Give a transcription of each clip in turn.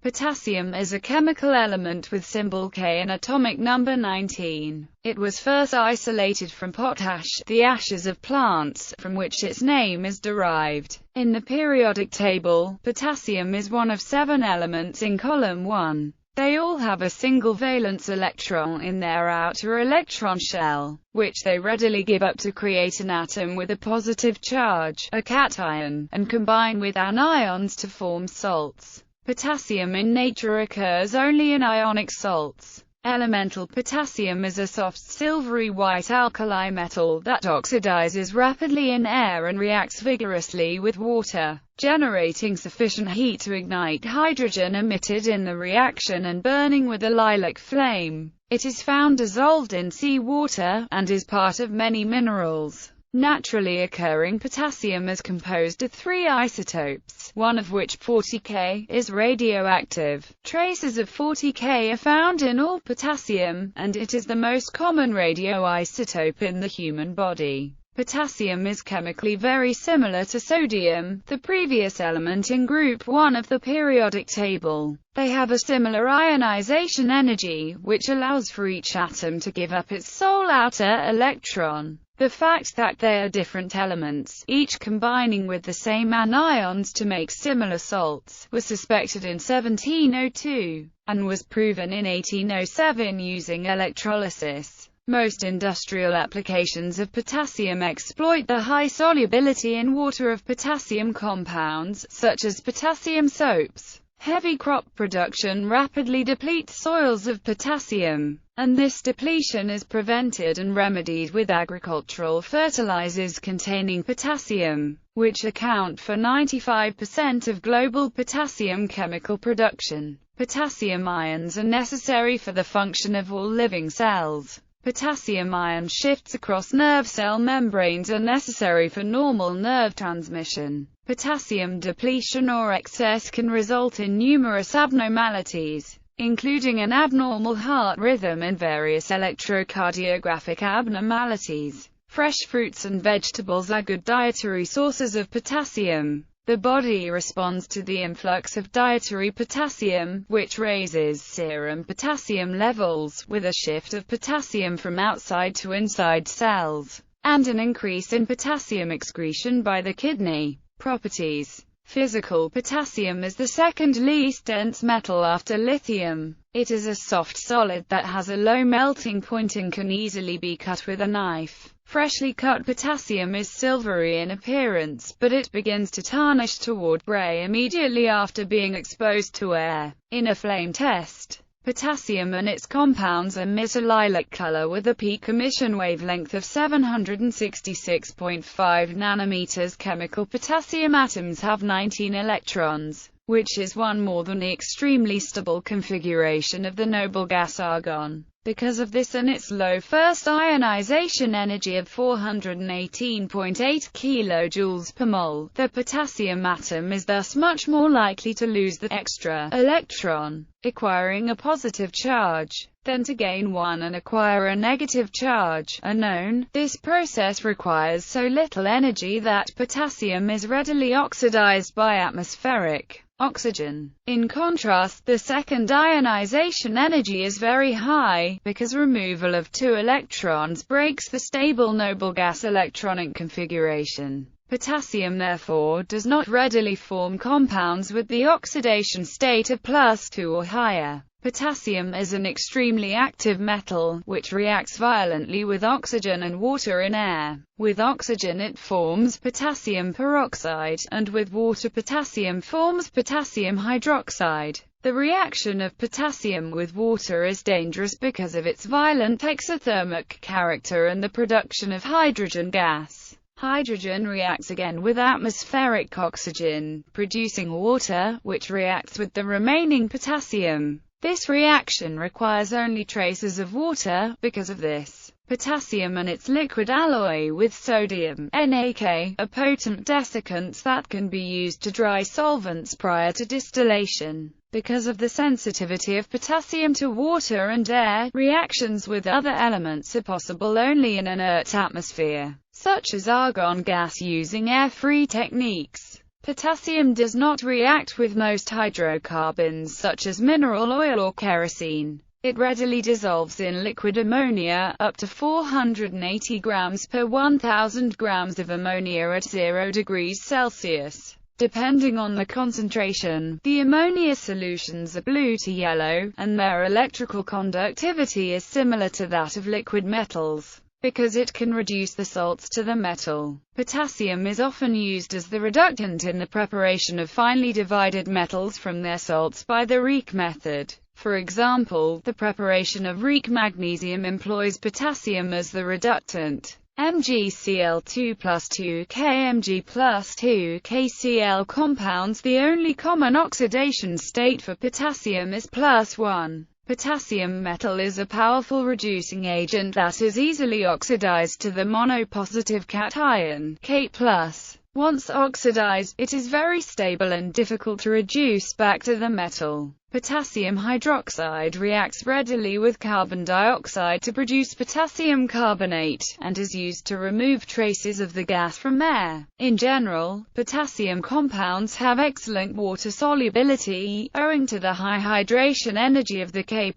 Potassium is a chemical element with symbol K and atomic number 19. It was first isolated from potash, the ashes of plants, from which its name is derived. In the periodic table, potassium is one of 7 elements in column 1. They all have a single valence electron in their outer electron shell, which they readily give up to create an atom with a positive charge, a cation, and combine with anions to form salts. Potassium in nature occurs only in ionic salts. Elemental potassium is a soft silvery white alkali metal that oxidizes rapidly in air and reacts vigorously with water, generating sufficient heat to ignite hydrogen emitted in the reaction and burning with a lilac flame. It is found dissolved in seawater, and is part of many minerals. Naturally occurring potassium is composed of 3 isotopes, one of which, 40K, is radioactive. Traces of 40K are found in all potassium, and it is the most common radioisotope in the human body. Potassium is chemically very similar to sodium, the previous element in group 1 of the periodic table. They have a similar ionization energy, which allows for each atom to give up its sole outer electron. The fact that they are different elements, each combining with the same anions to make similar salts, was suspected in 1702, and was proven in 1807 using electrolysis. Most industrial applications of potassium exploit the high solubility in water of potassium compounds, such as potassium soaps. Heavy crop production rapidly depletes soils of potassium, and this depletion is prevented and remedied with agricultural fertilizers containing potassium, which account for 95% of global potassium chemical production. Potassium ions are necessary for the function of all living cells. Potassium ion shifts across nerve cell membranes are necessary for normal nerve transmission. Potassium depletion or excess can result in numerous abnormalities, including an abnormal heart rhythm and various electrocardiographic abnormalities. Fresh fruits and vegetables are good dietary sources of potassium. The body responds to the influx of dietary potassium, which raises serum potassium levels, with a shift of potassium from outside to inside cells, and an increase in potassium excretion by the kidney. Properties. Physical potassium is the second least dense metal after lithium. It is a soft solid that has a low melting point and can easily be cut with a knife. Freshly cut potassium is silvery in appearance, but it begins to tarnish toward gray immediately after being exposed to air. In a flame test, potassium and its compounds emit a lilac color with a peak emission wavelength of 766.5 nanometers. Chemical potassium atoms have 19 electrons, which is one more than the extremely stable configuration of the noble gas argon. Because of this and its low first ionization energy of 418.8 kilojoules per mole, the potassium atom is thus much more likely to lose the extra electron, acquiring a positive charge, than to gain one and acquire a negative charge, unknown. This process requires so little energy that potassium is readily oxidized by atmospheric oxygen. In contrast, the second ionization energy is very high, because removal of 2 electrons breaks the stable noble gas electronic configuration. Potassium therefore does not readily form compounds with the oxidation state of +2 or higher. Potassium is an extremely active metal, which reacts violently with oxygen and water in air. With oxygen it forms potassium peroxide, and with water potassium forms potassium hydroxide. The reaction of potassium with water is dangerous because of its violent exothermic character and the production of hydrogen gas. Hydrogen reacts again with atmospheric oxygen, producing water, which reacts with the remaining potassium. This reaction requires only traces of water. Because of this, potassium and its liquid alloy with sodium, NaK, are potent desiccants that can be used to dry solvents prior to distillation. Because of the sensitivity of potassium to water and air, reactions with other elements are possible only in an inert atmosphere, such as argon gas using air-free techniques. Potassium does not react with most hydrocarbons such as mineral oil or kerosene. It readily dissolves in liquid ammonia, up to 480 grams per 1,000 grams of ammonia at 0 degrees Celsius. Depending on the concentration, the ammonia solutions are blue to yellow, and their electrical conductivity is similar to that of liquid metals. Because it can reduce the salts to the metal, potassium is often used as the reductant in the preparation of finely divided metals from their salts by the Reek method. For example, the preparation of Reek magnesium employs potassium as the reductant. MgCl2 plus 2K plus 2KCl compounds. The only common oxidation state for potassium is +1. Potassium metal is a powerful reducing agent that is easily oxidized to the monopositive cation, K+. Once oxidized, it is very stable and difficult to reduce back to the metal. Potassium hydroxide reacts readily with carbon dioxide to produce potassium carbonate, and is used to remove traces of the gas from air. In general, potassium compounds have excellent water solubility, owing to the high hydration energy of the K+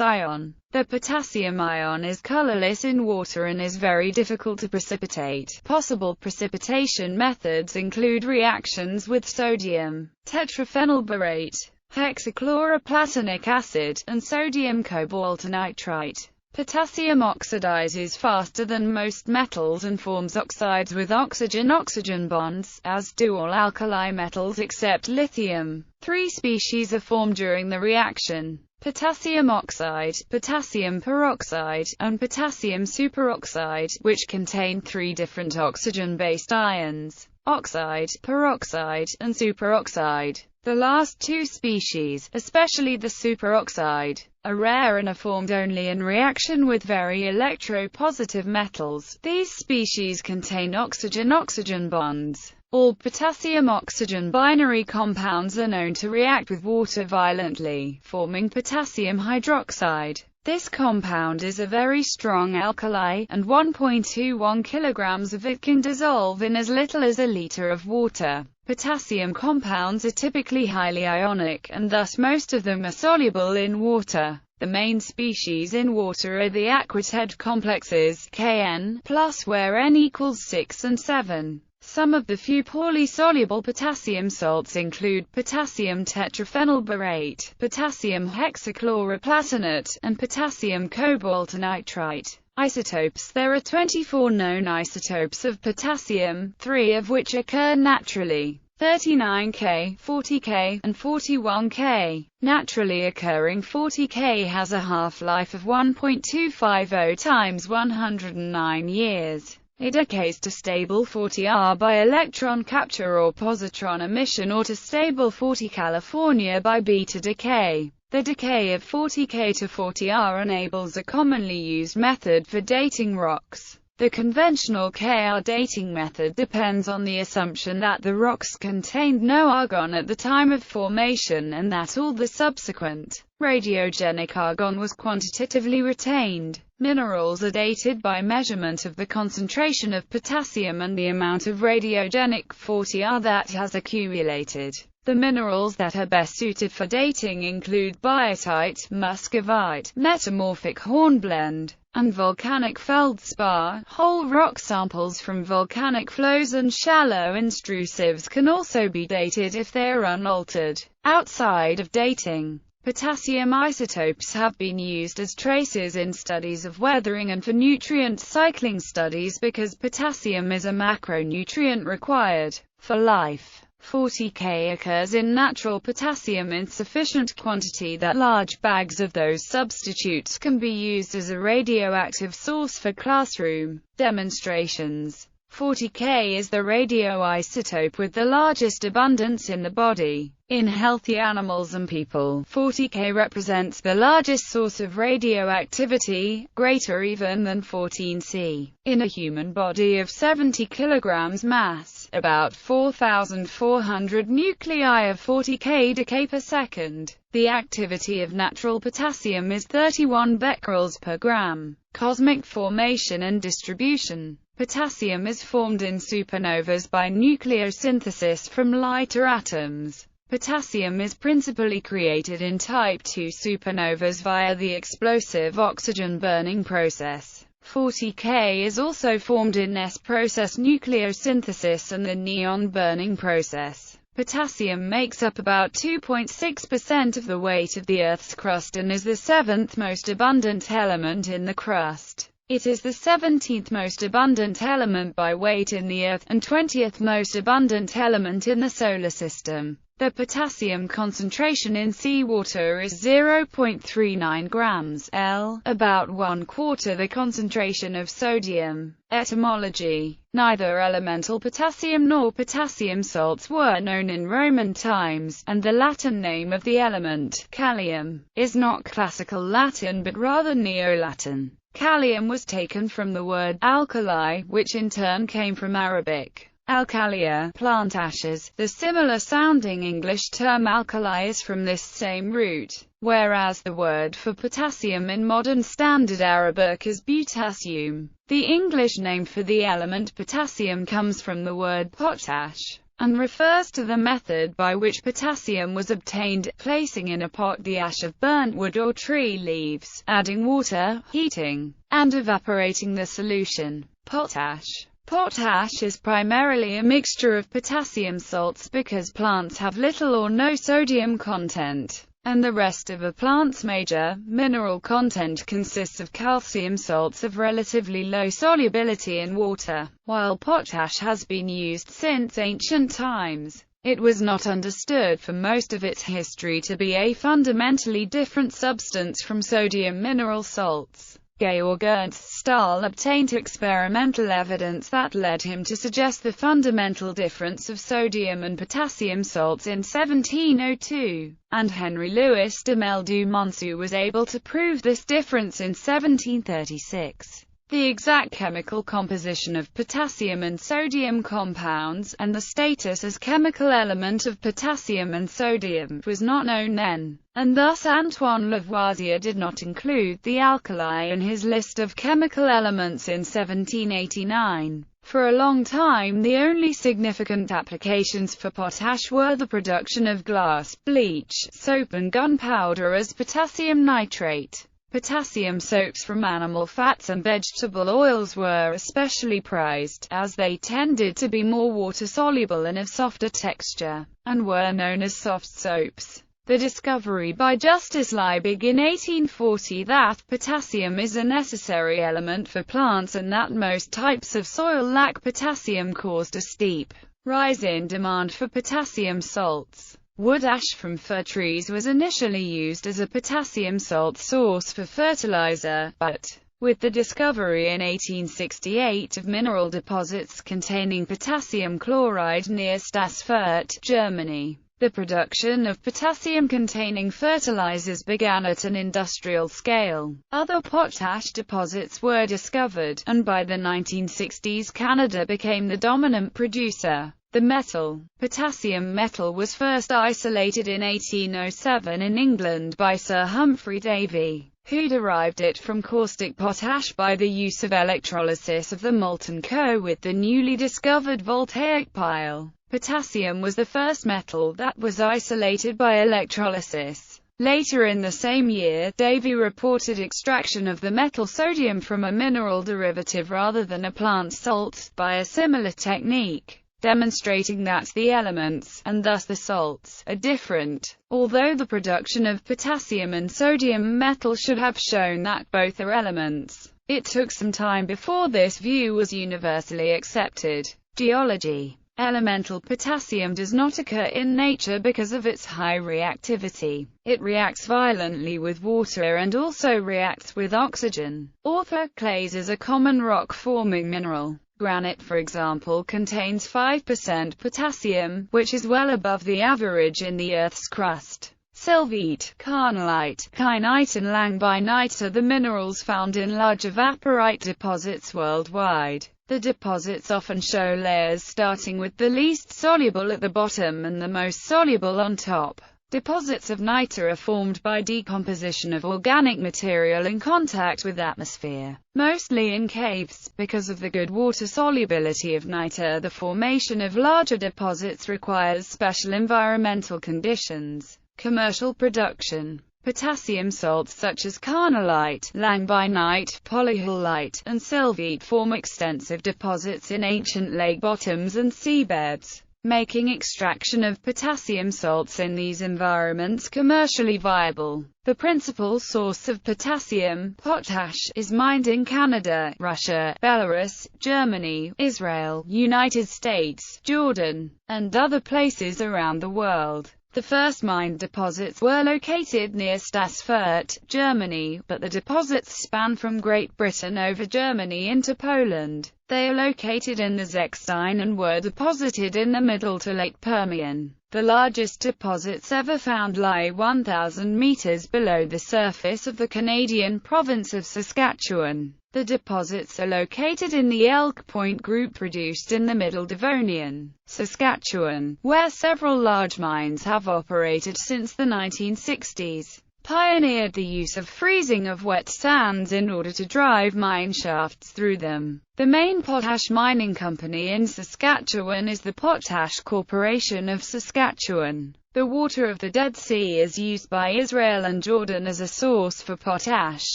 ion. The potassium ion is colorless in water and is very difficult to precipitate. Possible precipitation methods include reactions with sodium tetraphenylborate, hexachloroplatinic acid, and sodium cobaltonitrite. Potassium oxidizes faster than most metals and forms oxides with oxygen-oxygen bonds, as do all alkali metals except lithium. 3 species are formed during the reaction: potassium oxide, potassium peroxide, and potassium superoxide, which contain 3 different oxygen-based ions: oxide, peroxide, and superoxide. The last 2 species, especially the superoxide, are rare and are formed only in reaction with very electropositive metals. These species contain oxygen-oxygen bonds. All potassium-oxygen binary compounds are known to react with water violently, forming potassium hydroxide. This compound is a very strong alkali, and 1.21 kilograms of it can dissolve in as little as a liter of water. Potassium compounds are typically highly ionic, and thus most of them are soluble in water. The main species in water are the aquated complexes, Kn+, where N equals 6 and 7. Some of the few poorly soluble potassium salts include potassium tetraphenylborate, potassium hexachloroplatinate, and potassium cobaltonitrite. Isotopes: there are 24 known isotopes of potassium, 3 of which occur naturally: 39K, 40K, and 41K. Naturally occurring 40K has a half-life of 1.250 times 109 years. It decays to stable 40R by electron capture or positron emission, or to stable 40 California by beta decay. The decay of 40K to 40R enables a commonly used method for dating rocks. The conventional Kr dating method depends on the assumption that the rocks contained no argon at the time of formation, and that all the subsequent radiogenic argon was quantitatively retained. Minerals are dated by measurement of the concentration of potassium and the amount of radiogenic 40R that has accumulated. The minerals that are best suited for dating include biotite, muscovite, metamorphic hornblende, and volcanic feldspar. Whole rock samples from volcanic flows and shallow intrusives can also be dated if they are unaltered. Outside of dating, potassium isotopes have been used as traces in studies of weathering and for nutrient cycling studies because potassium is a macronutrient required for life. 40K occurs in natural potassium in sufficient quantity that large bags of those substitutes can be used as a radioactive source for classroom demonstrations. 40K is the radioisotope with the largest abundance in the body. In healthy animals and people, 40K represents the largest source of radioactivity, greater even than 14C. In a human body of 70 kilograms mass, about 4,400 nuclei of 40K decay per second. The activity of natural potassium is 31 becquerels per gram. Cosmic formation and distribution. Potassium is formed in supernovas by nucleosynthesis from lighter atoms. Potassium is principally created in type II supernovas via the explosive oxygen burning process. 40K is also formed in S-process nucleosynthesis and the neon burning process. Potassium makes up about 2.6% of the weight of the Earth's crust and is the 7th most abundant element in the crust. It is the 17th most abundant element by weight in the Earth, and 20th most abundant element in the Solar System. The potassium concentration in seawater is 0.39 grams L, about 1/4 the concentration of sodium. Etymology. Neither elemental potassium nor potassium salts were known in Roman times, and the Latin name of the element, kalium, is not classical Latin but rather Neo-Latin. Kalium was taken from the word alkali, which in turn came from Arabic alkalia, plant ashes. The similar-sounding English term alkali is from this same root, whereas the word for potassium in modern Standard Arabic is potassium. The English name for the element potassium comes from the word potash, and refers to the method by which potassium was obtained, placing in a pot the ash of burnt wood or tree leaves, adding water, heating, and evaporating the solution. Potash. Potash is primarily a mixture of potassium salts because plants have little or no sodium content, and the rest of a plant's major mineral content consists of calcium salts of relatively low solubility in water. While potash has been used since ancient times, it was not understood for most of its history to be a fundamentally different substance from sodium mineral salts. Georg Ernst Stahl obtained experimental evidence that led him to suggest the fundamental difference of sodium and potassium salts in 1702, and Henry Louis de Mel du Monceau was able to prove this difference in 1736. The exact chemical composition of potassium and sodium compounds, and the status as chemical element of potassium and sodium, was not known then, and thus Antoine Lavoisier did not include the alkali in his list of chemical elements in 1789. For a long time the only significant applications for potash were the production of glass, bleach, soap and gunpowder as potassium nitrate. Potassium soaps from animal fats and vegetable oils were especially prized, as they tended to be more water-soluble and of softer texture, and were known as soft soaps. The discovery by Justus Liebig in 1840 that potassium is a necessary element for plants and that most types of soil lack potassium caused a steep rise in demand for potassium salts. Wood ash from fir trees was initially used as a potassium salt source for fertilizer, but, with the discovery in 1868 of mineral deposits containing potassium chloride near Stassfurt, Germany, the production of potassium-containing fertilizers began at an industrial scale. Other potash deposits were discovered, and by the 1960s Canada became the dominant producer. The metal, potassium metal, was first isolated in 1807 in England by Sir Humphry Davy, who derived it from caustic potash by the use of electrolysis of the molten coal with the newly discovered voltaic pile. Potassium was the first metal that was isolated by electrolysis. Later in the same year, Davy reported extraction of the metal sodium from a mineral derivative rather than a plant salt, by a similar technique, demonstrating that the elements, and thus the salts, are different. Although the production of potassium and sodium metal should have shown that both are elements, it took some time before this view was universally accepted. Geology. Elemental potassium does not occur in nature because of its high reactivity. It reacts violently with water and also reacts with oxygen. Author clays is a common rock-forming mineral. Granite, for example, contains 5% potassium, which is well above the average in the Earth's crust. Sylvite, carnallite, kyanite and langbeinite are the minerals found in large evaporite deposits worldwide. The deposits often show layers starting with the least soluble at the bottom and the most soluble on top. Deposits of niter are formed by decomposition of organic material in contact with atmosphere, mostly in caves. Because of the good water solubility of niter, the formation of larger deposits requires special environmental conditions. Commercial production. Potassium salts such as carnallite, langbeinite, polyhalite, and sylvite form extensive deposits in ancient lake bottoms and seabeds, making extraction of potassium salts in these environments commercially viable. The principal source of potassium, potash, is mined in Canada, Russia, Belarus, Germany, Israel, United States, Jordan, and other places around the world. The first mined deposits were located near Stassfurt, Germany, but the deposits span from Great Britain over Germany into Poland. They are located in the Zechstein and were deposited in the Middle to Late Permian. The largest deposits ever found lie 1,000 meters below the surface of the Canadian province of Saskatchewan. The deposits are located in the Elk Point group produced in the Middle Devonian, Saskatchewan, where several large mines have operated since the 1960s. Pioneered the use of freezing of wet sands in order to drive mine shafts through them. The main potash mining company in Saskatchewan is the Potash Corporation of Saskatchewan. The water of the Dead Sea is used by Israel and Jordan as a source for potash,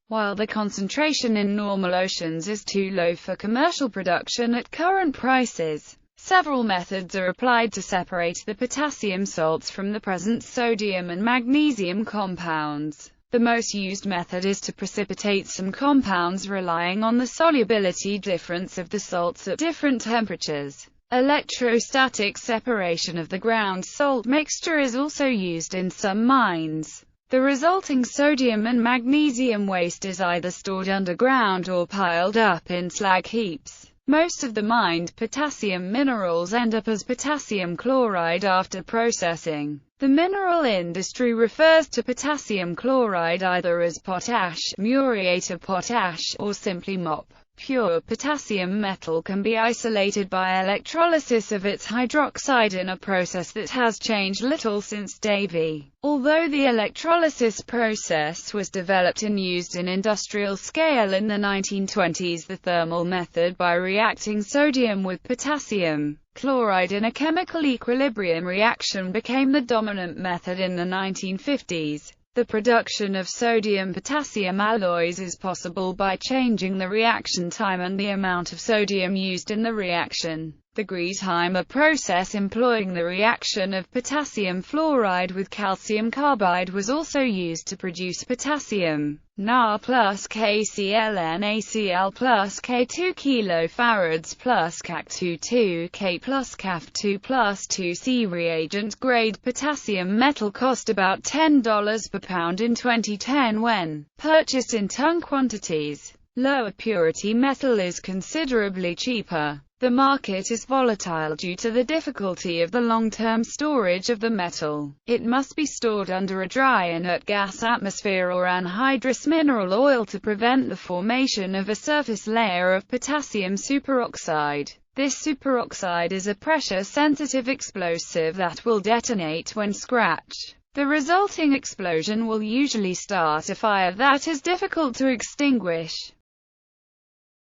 while the concentration in normal oceans is too low for commercial production at current prices. Several methods are applied to separate the potassium salts from the present sodium and magnesium compounds. The most used method is to precipitate some compounds relying on the solubility difference of the salts at different temperatures. Electrostatic separation of the ground salt mixture is also used in some mines. The resulting sodium and magnesium waste is either stored underground or piled up in slag heaps. Most of the mined potassium minerals end up as potassium chloride after processing. The mineral industry refers to potassium chloride either as potash, muriate of potash, or simply MOP. Pure potassium metal can be isolated by electrolysis of its hydroxide in a process that has changed little since Davy. Although the electrolysis process was developed and used in industrial scale in the 1920s, the thermal method by reacting sodium with potassium chloride in a chemical equilibrium reaction became the dominant method in the 1950s. The production of sodium-potassium alloys is possible by changing the reaction time and the amount of sodium used in the reaction. The Griesheimer process employing the reaction of potassium fluoride with calcium carbide was also used to produce potassium Na plus KClNaCl plus K2 kilofarads plus Ca2 K plus Caf2 plus 2C. Reagent-grade potassium metal cost about $10 per pound in 2010 when purchased in ton quantities. Lower purity metal is considerably cheaper. The market is volatile due to the difficulty of the long-term storage of the metal. It must be stored under a dry inert gas atmosphere or anhydrous mineral oil to prevent the formation of a surface layer of potassium superoxide. This superoxide is a pressure-sensitive explosive that will detonate when scratched. The resulting explosion will usually start a fire that is difficult to extinguish.